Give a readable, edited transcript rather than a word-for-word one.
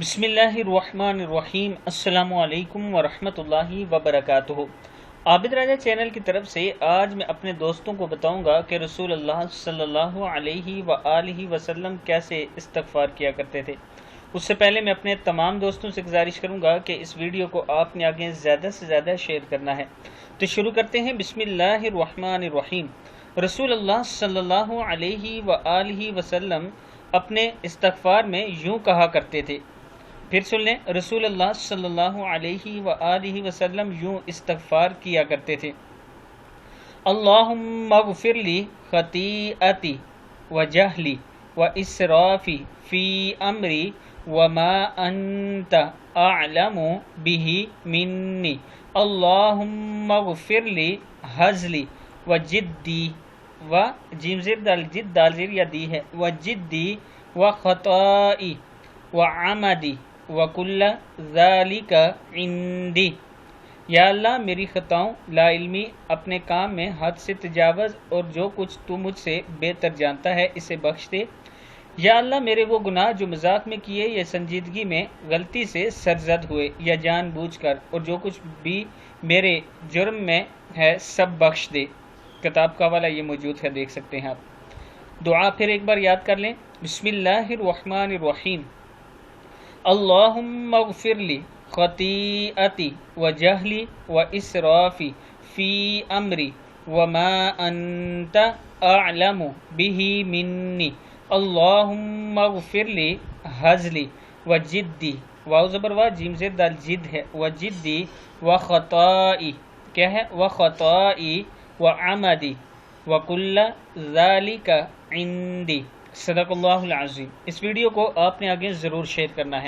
بسم اللہ الرحمن الرحیم۔ السلام علیکم ورحمۃ اللہ وبرکاتہ۔ عابد راجہ چینل کی طرف سے آج میں اپنے دوستوں کو بتاؤں گا کہ رسول اللہ صلی اللہ علیہ وآلہ وسلم کیسے استغفار کیا کرتے تھے۔ اس سے پہلے میں اپنے تمام دوستوں سے گزارش کروں گا کہ اس ویڈیو کو آپ نے آگے زیادہ سے زیادہ شیئر کرنا ہے۔ تو شروع کرتے ہیں۔ بسم اللہ الرحمن الرحیم۔ رسول اللہ صلی اللہ علیہ وآلہ وسلم اپنے استغفار میں یوں کہا کرتے تھے۔ پھر سن لیں، رسول اللہ صلی اللہ علیہ وآلہ وسلم یوں استغفار کیا کرتے تھے: اللہم اغفر لی خطیئتی وجہلی واسرافی فی امری وما انت اعلم بہ منی، اللہم اغفر لی ہزلی وجدی و جیم زیر دال جد دال زیر یا دی ہے وجدی وخطائی وعمدی وَكُلَّ ذَلِكَ عِنْدِي۔ یا اللہ میری خطاؤں، لا علمی، اپنے کام میں حد سے تجاوز اور جو کچھ تو مجھ سے بہتر جانتا ہے اسے بخش دے۔ یا اللہ میرے وہ گناہ جو مذاق میں کیے یا سنجیدگی میں غلطی سے سرزد ہوئے یا جان بوجھ کر، اور جو کچھ بھی میرے جرم میں ہے سب بخش دے۔ کتاب کا حوالہ یہ موجود ہے، دیکھ سکتے ہیں آپ۔ دعا پھر ایک بار یاد کر لیں۔ بسم اللہ الرحمن الرحیم۔ اللہم اغفر لی خطیئتی وجہلی واسرافی فی امری وما انت اعلم بہ منی، اللہم اغفر لی ہزلی وجدی، واو زبر وا جیم زیر دال جد ہے، وجدی وخطائی، کیا ہے؟ وخطائی وعمدی وکل ذالک عندی۔ صدق اللہ العظیم۔ اس ویڈیو کو آپ نے آگے ضرور شیئر کرنا ہے۔